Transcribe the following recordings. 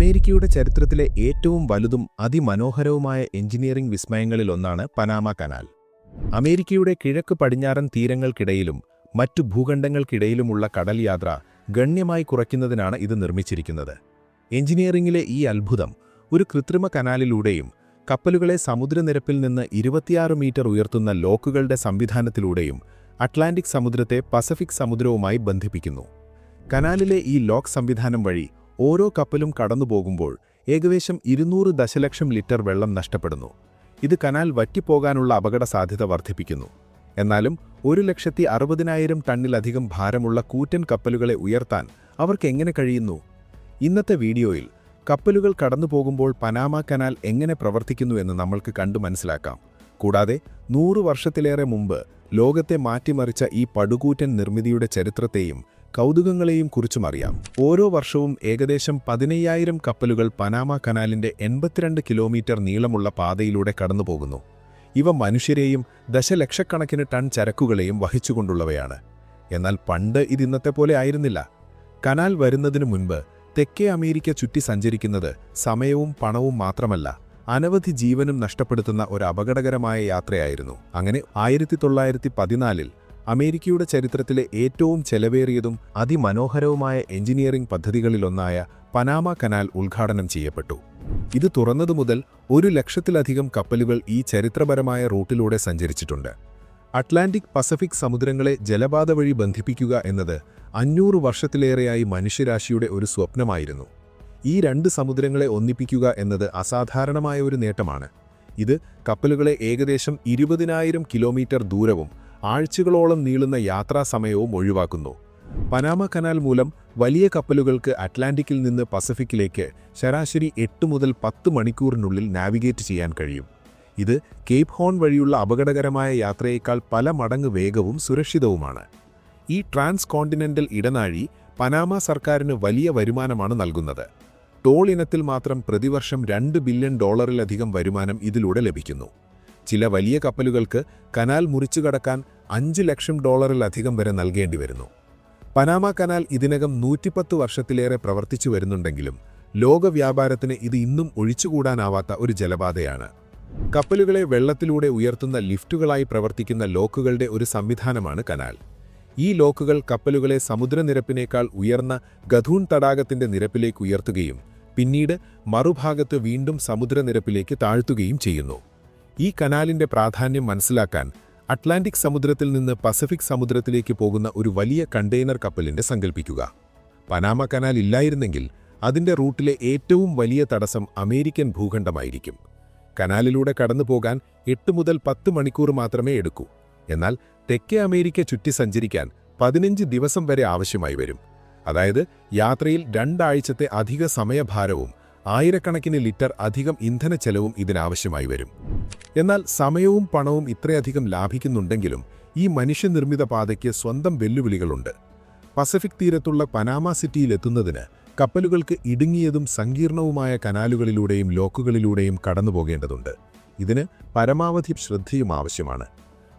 അമേരിക്കയുടെ ചരിത്രത്തിലെ ഏറ്റവും വലുതും അതിമനോഹരവുമായ എഞ്ചിനീയറിംഗ് വിസ്മയങ്ങളിലൊന്നാണ് പനാമ കനാൽ. അമേരിക്കയുടെ കിഴക്ക് പടിഞ്ഞാറൻ തീരങ്ങൾക്കിടയിലും മറ്റു ഭൂഖണ്ഡങ്ങൾക്കിടയിലുമുള്ള കടൽ യാത്ര ഗണ്യമായി കുറയ്ക്കുന്നതിനാണ് ഇത് നിർമ്മിച്ചിരിക്കുന്നത്. എഞ്ചിനീയറിംഗിലെ ഈ അത്ഭുതം ഒരു കൃത്രിമ കനാലിലൂടെയും കപ്പലുകളെ സമുദ്രനിരപ്പിൽ നിന്ന് 26 മീറ്റർ ഉയർത്തുന്ന ലോക്കുകളുടെ സംവിധാനത്തിലൂടെയും അറ്റ്ലാന്റിക് സമുദ്രത്തെ പസഫിക് സമുദ്രവുമായി ബന്ധിപ്പിക്കുന്നു. കനാലിലെ ഈ ലോക്ക് സംവിധാനം വഴി ഓരോ കപ്പലും കടന്നുപോകുമ്പോൾ ഏകദേശം 200 ദശലക്ഷം ലിറ്റർ വെള്ളം നഷ്ടപ്പെടുന്നു. ഇത് കനാൽ വറ്റിപ്പോകാനുള്ള അപകട സാധ്യത വർദ്ധിപ്പിക്കുന്നു. എന്നാലും 1,60,000 ടണ്ണിലധികം ഭാരമുള്ള കൂറ്റൻ കപ്പലുകളെ ഉയർത്താൻ അവർക്ക് എങ്ങനെ കഴിയുന്നു? ഇന്നത്തെ വീഡിയോയിൽ കപ്പലുകൾ കടന്നുപോകുമ്പോൾ പനാമ കനാൽ എങ്ങനെ പ്രവർത്തിക്കുന്നു എന്ന് നമ്മൾക്ക് കണ്ടു മനസ്സിലാക്കാം. കൂടാതെ 100 വർഷത്തിലേറെ മുമ്പ് ലോകത്തെ മാറ്റിമറിച്ച ഈ പടുകൂറ്റൻ നിർമ്മിതിയുടെ ചരിത്രത്തെയും കൗതുകങ്ങളെയും കുറിച്ചും അറിയാം. ഓരോ വർഷവും ഏകദേശം 15,000 കപ്പലുകൾ പനാമ കനാലിന്റെ 82 കിലോമീറ്റർ നീളമുള്ള പാതയിലൂടെ കടന്നുപോകുന്നു. ഇവ മനുഷ്യരെയും ദശലക്ഷക്കണക്കിന് ടൺ ചരക്കുകളെയും വഹിച്ചുകൊണ്ടുള്ളവയാണ്. എന്നാൽ പണ്ട് ഇത് ഇന്നത്തെ പോലെ ആയിരുന്നില്ല. കനാൽ വരുന്നതിനു മുൻപ് തെക്കേ അമേരിക്ക ചുറ്റി സഞ്ചരിക്കുന്നത് സമയവും പണവും മാത്രമല്ല, അനവധി ജീവനും നഷ്ടപ്പെടുത്തുന്ന ഒരു അപകടകരമായ യാത്രയായിരുന്നു. അങ്ങനെ 1914-ൽ അമേരിക്കയുടെ ചരിത്രത്തിലെ ഏറ്റവും ചെലവേറിയതും അതിമനോഹരവുമായ എഞ്ചിനീയറിംഗ് പദ്ധതികളിലൊന്നായ പനാമ കനാൽ ഉദ്ഘാടനം ചെയ്യപ്പെട്ടു. ഇത് തുറന്നതു മുതൽ 1,00,000-ലധികം കപ്പലുകൾ ഈ ചരിത്രപരമായ റൂട്ടിലൂടെ സഞ്ചരിച്ചിട്ടുണ്ട്. അറ്റ്ലാന്റിക് പസഫിക് സമുദ്രങ്ങളെ ജലപാത വഴി ബന്ധിപ്പിക്കുക എന്നത് 500 വർഷത്തിലേറെയായി മനുഷ്യരാശിയുടെ ഒരു സ്വപ്നമായിരുന്നു. ഈ രണ്ട് സമുദ്രങ്ങളെ ഒന്നിപ്പിക്കുക എന്നത് അസാധാരണമായ ഒരു നേട്ടമാണ്. ഇത് കപ്പലുകളെ ഏകദേശം 20,000 കിലോമീറ്റർ ദൂരവും ആഴ്ചകളോളം നീളുന്ന യാത്രാസമയവും ഒഴിവാക്കുന്നു. പനാമ കനാൽ മൂലം വലിയ കപ്പലുകൾക്ക് അറ്റ്ലാന്റിക്കിൽ നിന്ന് പസഫിക്കിലേക്ക് ശരാശരി 8 മുതൽ 10 മണിക്കൂറിനുള്ളിൽ നാവിഗേറ്റ് ചെയ്യാൻ കഴിയും. ഇത് കേപ്പ് ഹോൺ വഴിയുള്ള അപകടകരമായ യാത്രയേക്കാൾ പല മടങ്ങ് വേഗവും സുരക്ഷിതവുമാണ്. ഈ ട്രാൻസ് കോണ്ടിനെന്റൽ ഇടനാഴി പനാമ സർക്കാരിന് വലിയ വരുമാനമാണ് നൽകുന്നത്. ടോൾ ഇനത്തിൽ മാത്രം പ്രതിവർഷം $2 ബില്യൺ വരുമാനം ഇതിലൂടെ ലഭിക്കുന്നു. ചില വലിയ കപ്പലുകൾക്ക് കനാൽ മുറിച്ചുകടക്കാൻ $5 ലക്ഷം വരെ നൽകേണ്ടി വരുന്നു. പനാമ കനാൽ ഇതിനകം 110 വർഷത്തിലേറെ പ്രവർത്തിച്ചു വരുന്നുണ്ടെങ്കിലും ലോക വ്യാപാരത്തിന് ഇത് ഇന്നും ഒഴിച്ചുകൂടാനാവാത്ത ഒരു ജലപാതയാണ്. കപ്പലുകളെ വെള്ളത്തിലൂടെ ഉയർത്തുന്ന ലിഫ്റ്റുകളായി പ്രവർത്തിക്കുന്ന ലോക്കുകളുടെ ഒരു സംവിധാനമാണ് കനാൽ. ഈ ലോക്കുകൾ കപ്പലുകളെ സമുദ്രനിരപ്പിനേക്കാൾ ഉയർന്ന ഗധൂൺ തടാകത്തിന്റെ നിരപ്പിലേക്ക് ഉയർത്തുകയും പിന്നീട് മറുഭാഗത്ത് വീണ്ടും സമുദ്രനിരപ്പിലേക്ക് താഴ്ത്തുകയും ചെയ്യുന്നു. ഈ കനാലിന്റെ പ്രാധാന്യം മനസ്സിലാക്കാൻ അറ്റ്ലാന്റിക് സമുദ്രത്തിൽ നിന്ന് പസഫിക് സമുദ്രത്തിലേക്ക് പോകുന്ന ഒരു വലിയ കണ്ടെയ്നർ കപ്പലിന്റെ സങ്കല്പിക്കുക. പനാമ കനാൽ ഇല്ലായിരുന്നെങ്കിൽ അതിന്റെ റൂട്ടിലെ ഏറ്റവും വലിയ തടസ്സം അമേരിക്കൻ ഭൂഖണ്ഡമായിരിക്കും. കനാലിലൂടെ കടന്നുപോകാൻ 8 മുതൽ 10 മണിക്കൂർ മാത്രമേ എടുക്കൂ. എന്നാൽ തെക്കേ അമേരിക്ക ചുറ്റി സഞ്ചരിക്കാൻ 15 ദിവസം വരെ ആവശ്യമായി വരും. അതായത് യാത്രയിൽ 2 ആഴ്ചത്തെ അധിക സമയഭാരവും ആയിരക്കണക്കിന് ലിറ്റർ അധികം ഇന്ധന ചെലവും ഇതിനാവശ്യമായി വരും. എന്നാൽ സമയവും പണവും ഇത്രയധികം ലാഭിക്കുന്നുണ്ടെങ്കിലും ഈ മനുഷ്യനിർമ്മിത പാതയ്ക്ക് സ്വന്തം വെല്ലുവിളികളുണ്ട്. പസഫിക് തീരത്തുള്ള പനാമ സിറ്റിയിലെത്തുന്നതിന് കപ്പലുകൾക്ക് ഇടുങ്ങിയതും സങ്കീർണവുമായ കനാലുകളിലൂടെയും ലോക്കുകളിലൂടെയും കടന്നുപോകേണ്ടതുണ്ട്. ഇതിന് പരമാവധി ശ്രദ്ധയും ആവശ്യമാണ്.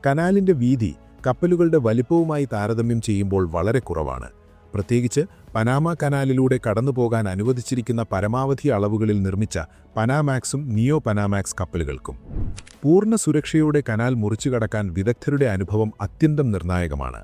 കനാലിന്റെ വീതി കപ്പലുകളുടെ വലിപ്പവുമായി താരതമ്യം ചെയ്യുമ്പോൾ വളരെ കുറവാണ്. പ്രത്യേകിച്ച് പനാമ കനാലിലൂടെ കടന്നുപോകാൻ അനുവദിച്ചിരിക്കുന്ന പരമാവധി അളവുകളിൽ നിർമ്മിച്ച പനാമാക്സും നിയോ പനാമാക്സ് കപ്പലുകൾക്കും. പൂർണ്ണ സുരക്ഷയോടെ കനാൽ മുറിച്ചുകടക്കാൻ വിദഗ്ധരുടെ അനുഭവം അത്യന്തം നിർണായകമാണ്.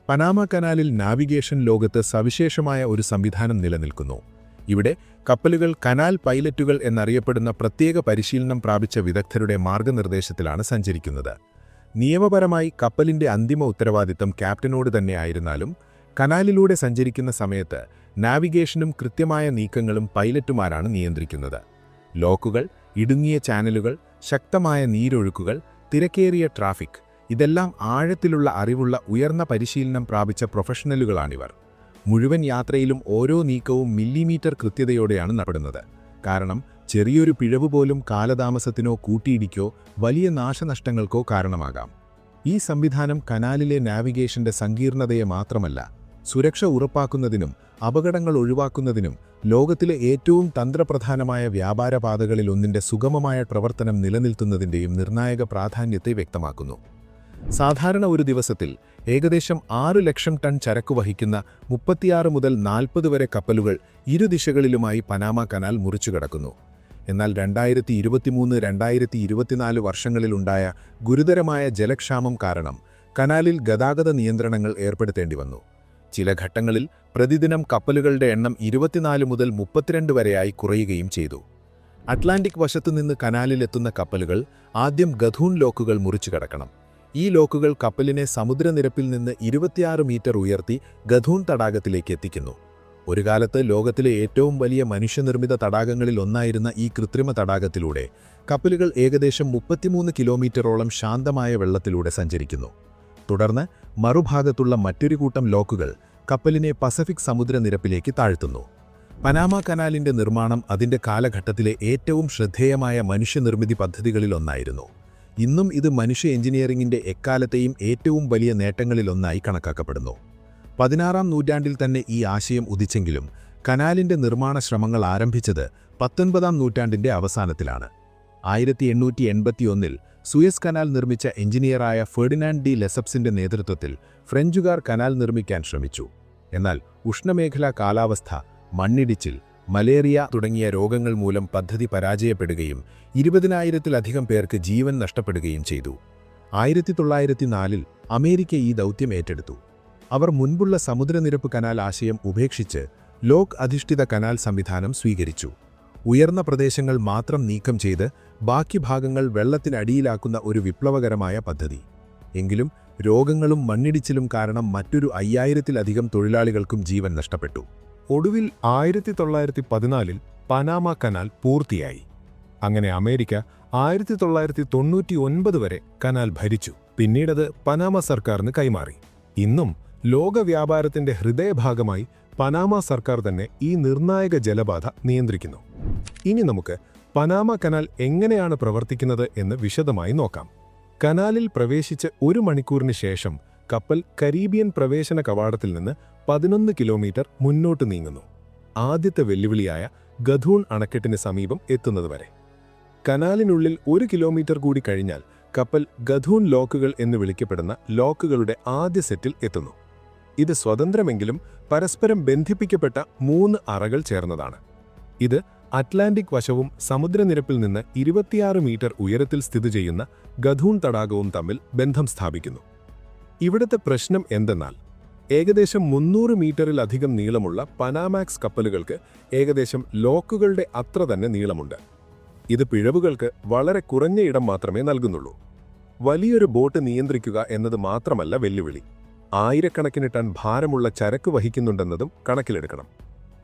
പനാമ കനാലിൽ നാവിഗേഷൻ ലോകത്ത് സവിശേഷമായ ഒരു സംവിധാനം നിലനിൽക്കുന്നു. ഇവിടെ കപ്പലുകൾ കനാൽ പൈലറ്റുകൾ എന്നറിയപ്പെടുന്ന പ്രത്യേക പരിശീലനം പ്രാപിച്ച വിദഗ്ധരുടെ മാർഗനിർദ്ദേശത്തിലാണ് സഞ്ചരിക്കുന്നത്. നിയമപരമായി കപ്പലിന്റെ അന്തിമ ഉത്തരവാദിത്തം ക്യാപ്റ്റനോട് തന്നെ ആയിരുന്നാലും കനാലിലൂടെ സഞ്ചരിക്കുന്ന സമയത്ത് നാവിഗേഷനും കൃത്യമായ നീക്കങ്ങളും പൈലറ്റുമാരാണ് നിയന്ത്രിക്കുന്നത്. ലോക്കുകൾ, ഇടുങ്ങിയ ചാനലുകൾ, ശക്തമായ നീരൊഴുക്കുകൾ, തിരക്കേറിയ ട്രാഫിക്, ഇതെല്ലാം ആഴത്തിലുള്ള അറിവുള്ള ഉയർന്ന പരിശീലനം പ്രാപിച്ച പ്രൊഫഷണലുകളാണിവർ. മുഴുവൻ യാത്രയിലും ഓരോ നീക്കവും മില്ലിമീറ്റർ കൃത്യതയോടെയാണ് നടത്തുന്നത്. കാരണം ചെറിയൊരു പിഴവ് പോലും കാലതാമസത്തിനോ കൂട്ടിയിടിക്കോ വലിയ നാശനഷ്ടങ്ങൾക്കോ കാരണമാകാം. ഈ സംവിധാനം കനാലിലെ നാവിഗേഷന്റെ സങ്കീർണതയെ മാത്രമല്ല, സുരക്ഷ ഉറപ്പാക്കുന്നതിനും അപകടങ്ങൾ ഒഴിവാക്കുന്നതിനും ലോകത്തിലെ ഏറ്റവും തന്ത്രപ്രധാനമായ വ്യാപാരപാതകളിലൊന്നിന്റെ സുഗമമായ പ്രവർത്തനം നിലനിർത്തുന്നതിന്റെയും നിർണായക പ്രാധാന്യത്തെ വ്യക്തമാക്കുന്നു. സാധാരണ ഒരു ദിവസത്തിൽ ഏകദേശം 6 ലക്ഷം ടൺ ചരക്ക് വഹിക്കുന്ന 36 മുതൽ 40 വരെ കപ്പലുകൾ ഇരുദിശകളിലുമായി പനാമ കനാൽ മുറിച്ചുകടക്കുന്നു. എന്നാൽ 2023-2024 വർഷങ്ങളിലുണ്ടായ ഗുരുതരമായ ജലക്ഷാമം കാരണം കനാലിൽ ഗതാഗത നിയന്ത്രണങ്ങൾ ഏർപ്പെടുത്തേണ്ടി വന്നു. ചില ഘട്ടങ്ങളിൽ പ്രതിദിനം കപ്പലുകളുടെ എണ്ണം 24 മുതൽ 32 വരെയായി കുറയുകയും ചെയ്തു. അറ്റ്ലാന്റിക് വശത്തുനിന്ന് കനാലിലെത്തുന്ന കപ്പലുകൾ ആദ്യം ഗധൂൺ ലോക്കുകൾ മുറിച്ചു കടക്കണം. ഈ ലോക്കുകൾ കപ്പലിനെ സമുദ്രനിരപ്പിൽ നിന്ന് 26 മീറ്റർ ഉയർത്തി ഗധൂൺ തടാകത്തിലേക്ക് എത്തിക്കുന്നു. ഒരു കാലത്ത് ലോകത്തിലെ ഏറ്റവും വലിയ മനുഷ്യനിർമ്മിത തടാകങ്ങളിൽ ഒന്നായിരുന്ന ഈ കൃത്രിമ തടാകത്തിലൂടെ കപ്പലുകൾ ഏകദേശം 33 കിലോമീറ്ററോളം ശാന്തമായ വെള്ളത്തിലൂടെ സഞ്ചരിക്കുന്നു. തുടർന്ന് മറുഭാഗത്തുള്ള മറ്റൊരു കൂട്ടം ലോക്കുകൾ കപ്പലിനെ പസഫിക് സമുദ്രനിരപ്പിലേക്ക് താഴ്ത്തുന്നു. പനാമ കനാലിന്റെ നിർമ്മാണം അതിന്റെ കാലഘട്ടത്തിലെ ഏറ്റവും ശ്രദ്ധേയമായ മനുഷ്യനിർമ്മിതി പദ്ധതികളിലൊന്നായിരുന്നു. ഇന്നും ഇത് മനുഷ്യ എഞ്ചിനീയറിംഗിന്റെ എക്കാലത്തെയും ഏറ്റവും വലിയ നേട്ടങ്ങളിലൊന്നായി കണക്കാക്കപ്പെടുന്നു. 16-ാം നൂറ്റാണ്ടിൽ തന്നെ ഈ ആശയം ഉദിച്ചെങ്കിലും കനാലിന്റെ നിർമ്മാണ ശ്രമങ്ങൾ ആരംഭിച്ചത് 19-ാം നൂറ്റാണ്ടിന്റെ അവസാനത്തിലാണ്. 1881-ൽ സൂയസ് കനാൽ നിർമ്മിച്ച എഞ്ചിനീയറായ ഫെർഡിനാൻഡ് ഡി ലെസപ്സിന്റെ നേതൃത്വത്തിൽ ഫ്രഞ്ചുകാർ കനാൽ നിർമ്മിക്കാൻ ശ്രമിച്ചു. എന്നാൽ ഉഷ്ണമേഖലാ കാലാവസ്ഥ, മണ്ണിടിച്ചിൽ, മലേറിയ തുടങ്ങിയ രോഗങ്ങൾ മൂലം പദ്ധതി പരാജയപ്പെടുകയും 20,000-ത്തിലധികം പേർക്ക് ജീവൻ നഷ്ടപ്പെടുകയും ചെയ്തു. 1904-ൽ അമേരിക്ക ഈ ദൗത്യം ഏറ്റെടുത്തു. അവർ മുൻപുള്ള സമുദ്രനിരപ്പ് കനാൽ ആശയം ഉപേക്ഷിച്ച് ലോക്ക് അധിഷ്ഠിത കനാൽ സംവിധാനം സ്വീകരിച്ചു. ഉയർന്ന പ്രദേശങ്ങൾ മാത്രം നീക്കം ചെയ്ത് ബാക്കി ഭാഗങ്ങൾ വെള്ളത്തിനടിയിലാക്കുന്ന ഒരു വിപ്ലവകരമായ പദ്ധതി. എങ്കിലും രോഗങ്ങളും മണ്ണിടിച്ചിലും കാരണം മറ്റൊരു 5,000-ത്തിലധികം തൊഴിലാളികൾക്കും ജീവൻ നഷ്ടപ്പെട്ടു. ഒടുവിൽ 1914-ൽ പനാമ കനാൽ പൂർത്തിയായി. അങ്ങനെ അമേരിക്ക 1999 വരെ കനാൽ ഭരിച്ചു. പിന്നീടത് പനാമ സർക്കാരിന് കൈമാറി. ഇന്നും ലോക വ്യാപാരത്തിന്റെ ഹൃദയഭാഗമായി പനാമ സർക്കാർ തന്നെ ഈ നിർണായക ജലപാത നിയന്ത്രിക്കുന്നു. ഇനി നമുക്ക് പനാമ കനാൽ എങ്ങനെയാണ് പ്രവർത്തിക്കുന്നത് എന്ന് വിശദമായി നോക്കാം. കനാലിൽ പ്രവേശിച്ച് 1 മണിക്കൂറിന് ശേഷം കപ്പൽ കരീബിയൻ പ്രവേശന കവാടത്തിൽ നിന്ന് 11 കിലോമീറ്റർ മുന്നോട്ട് നീങ്ങുന്നു. ആദ്യത്തെ വെല്ലുവിളിയായ ഗധൂൺ അണക്കെട്ടിന് സമീപം എത്തുന്നതുവരെ. കനാലിനുള്ളിൽ 1 കിലോമീറ്റർ കൂടി കഴിഞ്ഞാൽ കപ്പൽ ഗധൂൺ ലോക്കുകൾ എന്ന് വിളിക്കപ്പെടുന്ന ലോക്കുകളുടെ ആദ്യ സെറ്റിൽ എത്തുന്നു. ഇത് സ്വതന്ത്രമെങ്കിലും പരസ്പരം ബന്ധിപ്പിക്കപ്പെട്ട 3 അറകൾ ചേർന്നതാണ്. ഇത് അറ്റ്ലാന്റിക് വശവും സമുദ്രനിരപ്പിൽ നിന്ന് 26 മീറ്റർ ഉയരത്തിൽ സ്ഥിതി ചെയ്യുന്ന ഗധൂൺ തടാകവും തമ്മിൽ ബന്ധം സ്ഥാപിക്കുന്നു. ഇവിടുത്തെ പ്രശ്നം എന്തെന്നാൽ ഏകദേശം 300 മീറ്ററിലധികം നീളമുള്ള പനാമാക്സ് കപ്പലുകൾക്ക് ഏകദേശം ലോക്കുകളുടെ അത്ര തന്നെ നീളമുണ്ട്. ഇത് പിഴവുകൾക്ക് വളരെ കുറഞ്ഞ ഇടം മാത്രമേ നൽകുന്നുള്ളൂ. വലിയൊരു ബോട്ട് നിയന്ത്രിക്കുക എന്നത് മാത്രമല്ല വെല്ലുവിളി. ആയിരക്കണക്കിന് ടൺ ഭാരമുള്ള ചരക്ക് വഹിക്കുന്നുണ്ടെന്നതും കണക്കിലെടുക്കണം.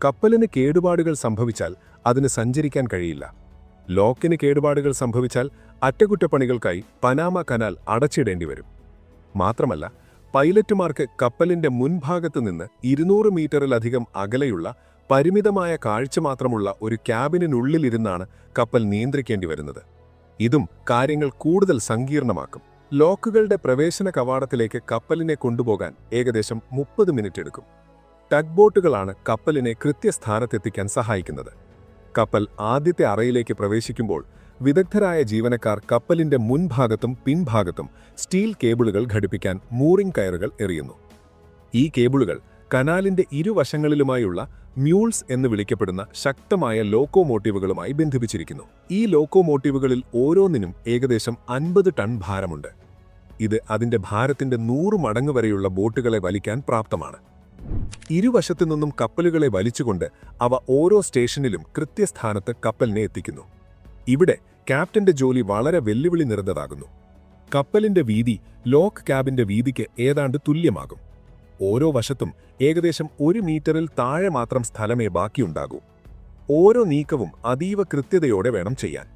കപ്പലിന് കേടുപാടുകൾ സംഭവിച്ചാൽ അതിന് സഞ്ചരിക്കാൻ കഴിയില്ല. ലോക്കിന് കേടുപാടുകൾ സംഭവിച്ചാൽ അറ്റകുറ്റപ്പണികൾക്കായി പനാമ കനാൽ അടച്ചിടേണ്ടി വരും. മാത്രമല്ല, പൈലറ്റുമാർക്ക് കപ്പലിന്റെ മുൻഭാഗത്ത് നിന്ന് 200 മീറ്ററിലധികം അകലെയുള്ള പരിമിതമായ കാഴ്ച മാത്രമുള്ള ഒരു ക്യാബിനുള്ളിലിരുന്നാണ് കപ്പൽ നിയന്ത്രിക്കേണ്ടി വരുന്നത്. ഇതും കാര്യങ്ങൾ കൂടുതൽ സങ്കീർണമാക്കും. ലോക്കുകളുടെ പ്രവേശന കവാടത്തിലേക്ക് കപ്പലിനെ കൊണ്ടുപോകാൻ ഏകദേശം 30 മിനിറ്റ് എടുക്കും. ടഗ് ബോട്ടുകളാണ് കപ്പലിനെ കൃത്യസ്ഥാനത്തെത്തിക്കാൻ സഹായിക്കുന്നത്. കപ്പൽ ആദ്യത്തെ അറയിലേക്ക് പ്രവേശിക്കുമ്പോൾ വിദഗ്ധരായ ജീവനക്കാർ കപ്പലിന്റെ മുൻഭാഗത്തും പിൻഭാഗത്തും സ്റ്റീൽ കേബിളുകൾ ഘടിപ്പിക്കാൻ മൂറിംഗ് കയറുകൾ എറിയുന്നു. ഈ കേബിളുകൾ കനാലിന്റെ ഇരുവശങ്ങളിലുമായുള്ള മ്യൂൾസ് എന്ന് വിളിക്കപ്പെടുന്ന ശക്തമായ ലോക്കോമോട്ടീവുകളുമായി ബന്ധിപ്പിച്ചിരിക്കുന്നു. ഈ ലോക്കോമോട്ടീവുകളിൽ ഓരോന്നിനും ഏകദേശം 50 ടൺ ഭാരമുണ്ട്. ഇത് അതിന്റെ ഭാരത്തിന്റെ 100 മടങ്ങ് വരെയുള്ള ബോട്ടുകളെ വലിക്കാൻ പ്രാപ്തമാണ്. ഇരുവശത്തു നിന്നും കപ്പലുകളെ വലിച്ചുകൊണ്ട് അവ ഓരോ സ്റ്റേഷനിലും കൃത്യസ്ഥാനത്ത് കപ്പലിനെ എത്തിക്കുന്നു. ഇവിടെ ക്യാപ്റ്റന്റെ ജോലി വളരെ വെല്ലുവിളി നിറഞ്ഞതാകുന്നു. കപ്പലിന്റെ വീതി ലോക്ക് ക്യാബിന്റെ വീതിക്ക് ഏതാണ്ട് തുല്യമാകും. ഓരോ വശത്തും ഏകദേശം 1 മീറ്ററിൽ താഴെ മാത്രം സ്ഥലമേ ബാക്കിയുണ്ടാകൂ. ഓരോ നീക്കവും അതീവ കൃത്യതയോടെ വേണം ചെയ്യാൻ.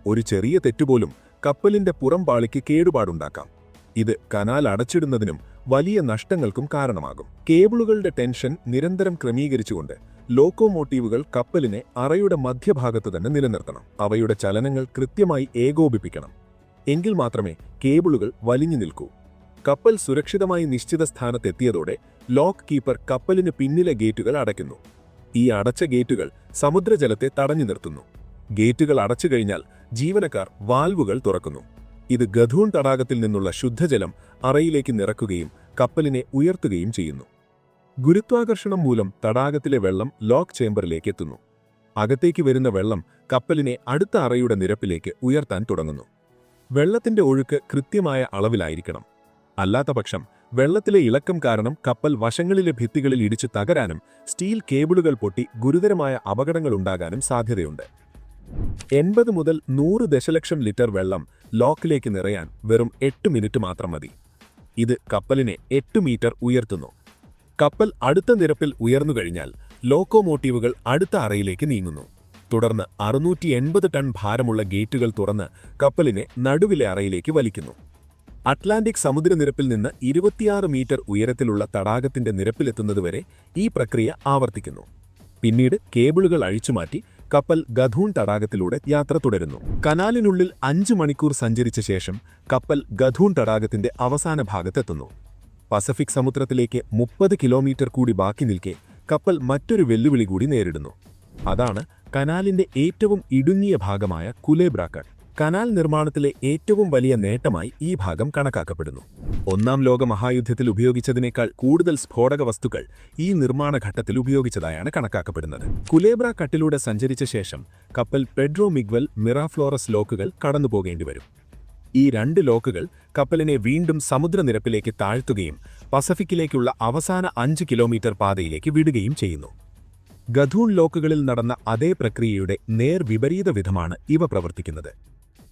ഒരു ചെറിയ തെറ്റുപോലും കപ്പലിന്റെ പുറം പാളിക്ക് കേടുപാടുണ്ടാക്കാം. ഇത് കനാൽ അടച്ചിടുന്നതിനും വലിയ നഷ്ടങ്ങൾക്കും കാരണമാകും. കേബിളുകളുടെ ടെൻഷൻ നിരന്തരം ക്രമീകരിച്ചുകൊണ്ട് ലോക്കോമോട്ടീവുകൾ കപ്പലിനെ അറയുടെ മധ്യഭാഗത്ത് തന്നെ നിലനിർത്തണം. അവയുടെ ചലനങ്ങൾ കൃത്യമായി ഏകോപിപ്പിക്കണം. എങ്കിൽ മാത്രമേ കേബിളുകൾ വലിഞ്ഞു നിൽക്കൂ. കപ്പൽ സുരക്ഷിതമായി നിശ്ചിത സ്ഥാനത്തെത്തിയതോടെ ലോക്ക് കീപ്പർ കപ്പലിന് പിന്നിലെ ഗേറ്റുകൾ അടയ്ക്കുന്നു. ഈ അടച്ച ഗേറ്റുകൾ സമുദ്രജലത്തെ തടഞ്ഞു നിർത്തുന്നു. ഗേറ്റുകൾ അടച്ചു കഴിഞ്ഞാൽ ജീവനക്കാർ വാൽവുകൾ തുറക്കുന്നു. ഇത് ഗധൂൺ തടാകത്തിൽ നിന്നുള്ള ശുദ്ധജലം അറയിലേക്ക് നിറക്കുകയും കപ്പലിനെ ഉയർത്തുകയും ചെയ്യുന്നു. ഗുരുത്വാകർഷണം മൂലം തടാകത്തിലെ വെള്ളം ലോക്ക് ചേംബറിലേക്ക് എത്തുന്നു. അകത്തേക്ക് വരുന്ന വെള്ളം കപ്പലിനെ അടുത്ത അറയുടെ നിരപ്പിലേക്ക് ഉയർത്താൻ തുടങ്ങുന്നു. വെള്ളത്തിന്റെ ഒഴുക്ക് കൃത്യമായ അളവിലായിരിക്കണം. അല്ലാത്തപക്ഷം വെള്ളത്തിലെ ഇളക്കം കാരണം കപ്പൽ വശങ്ങളിലെ ഭിത്തികളിൽ ഇടിച്ചു തകരാനും സ്റ്റീൽ കേബിളുകൾ പൊട്ടി ഗുരുതരമായ അപകടങ്ങളുണ്ടാകാനും സാധ്യതയുണ്ട്. 80 മുതൽ 100 ദശലക്ഷം ലിറ്റർ വെള്ളം ലോക്കിലേക്ക് നിറയാൻ വെറും 8 മിനിറ്റ് മാത്രം മതി. ഇത് കപ്പലിനെ 8 മീറ്റർ ഉയർത്തുന്നു. കപ്പൽ അടുത്ത നിരപ്പിൽ ഉയർന്നുകഴിഞ്ഞാൽ ലോക്കോമോട്ടീവുകൾ അടുത്ത അറയിലേക്ക് നീങ്ങുന്നു. തുടർന്ന് 680 ടൺ ഭാരമുള്ള ഗേറ്റുകൾ തുറന്ന് കപ്പലിനെ നടുവിലെ അറയിലേക്ക് വലിക്കുന്നു. അറ്റ്ലാന്റിക് സമുദ്രനിരപ്പിൽ നിന്ന് 26 മീറ്റർ ഉയരത്തിലുള്ള തടാകത്തിന്റെ നിരപ്പിലെത്തുന്നതുവരെ ഈ പ്രക്രിയ ആവർത്തിക്കുന്നു. പിന്നീട് കേബിളുകൾ അഴിച്ചുമാറ്റി കപ്പൽ ഗധൂൺ തടാകത്തിലൂടെ യാത്ര തുടരുന്നു. കനാലിനുള്ളിൽ 5 മണിക്കൂർ സഞ്ചരിച്ച ശേഷം കപ്പൽ ഗധൂൺ തടാകത്തിന്റെ അവസാന ഭാഗത്തെത്തുന്നു. പസഫിക് സമുദ്രത്തിലേക്ക് 30 കിലോമീറ്റർ കൂടി ബാക്കി നിൽക്കെ കപ്പൽ മറ്റൊരു വെല്ലുവിളി കൂടി നേരിടുന്നു. അതാണ് കനാലിന്റെ ഏറ്റവും ഇടുങ്ങിയ ഭാഗമായ കുലേബ്ര കട്ട്. കനാൽ നിർമ്മാണത്തിലെ ഏറ്റവും വലിയ നേട്ടമായി ഈ ഭാഗം കണക്കാക്കപ്പെടുന്നു. 1-ാം ലോക മഹായുദ്ധത്തിൽ ഉപയോഗിച്ചതിനേക്കാൾ കൂടുതൽ സ്ഫോടക വസ്തുക്കൾ ഈ നിർമ്മാണ ഘട്ടത്തിൽ ഉപയോഗിച്ചതായാണ് കണക്കാക്കപ്പെടുന്നത്. കുലേബ്ര കട്ടിലൂടെ സഞ്ചരിച്ച ശേഷം കപ്പൽ പെഡ്രോ മിഗ്വൽ മിറാഫ്ലോറസ് ലോക്കുകൾ കടന്നുപോകേണ്ടിവരും. ഈ 2 ലോക്കുകൾ കപ്പലിനെ വീണ്ടും സമുദ്രനിരപ്പിലേക്ക് താഴ്ത്തുകയും പസഫിക്കിലേക്കുള്ള അവസാന 5 കിലോമീറ്റർ പാതയിലേക്ക് വിടുകയും ചെയ്യുന്നു. ഗധൂൺ ലോക്കുകളിൽ നടന്ന അതേ പ്രക്രിയയുടെ നേർ വിപരീത വിധമാണ് ഇവ പ്രവർത്തിക്കുന്നത്.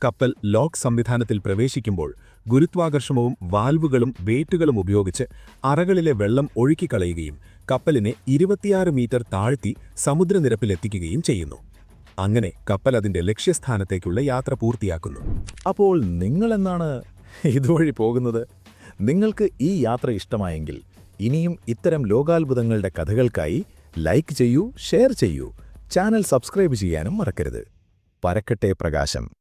കപ്പൽ ലോക്ക് സംവിധാനത്തിൽ പ്രവേശിക്കുമ്പോൾ ഗുരുത്വാകർഷണവും വാൽവുകളും വേറ്റുകളും ഉപയോഗിച്ച് അറകളിലെ വെള്ളം ഒഴുക്കിക്കളയുകയും കപ്പലിനെ 26 മീറ്റർ താഴ്ത്തി സമുദ്രനിരപ്പിലെത്തിക്കുകയും ചെയ്യുന്നു. അങ്ങനെ കപ്പൽ അതിന്റെ ലക്ഷ്യസ്ഥാനത്തേക്കുള്ള യാത്ര പൂർത്തിയാക്കുന്നു. അപ്പോൾ നിങ്ങളെന്നാണ് ഇതുവഴി പോകുന്നത്? നിങ്ങൾക്ക് ഈ യാത്ര ഇഷ്ടമായെങ്കിൽ ഇനിയും ഇത്തരം ലോകാത്ഭുതങ്ങളുടെ കഥകൾക്കായി ലൈക്ക് ചെയ്യൂ, ഷെയർ ചെയ്യൂ, ചാനൽ സബ്സ്ക്രൈബ് ചെയ്യാനും മറക്കരുത്. പരക്കട്ടെ പ്രകാശം.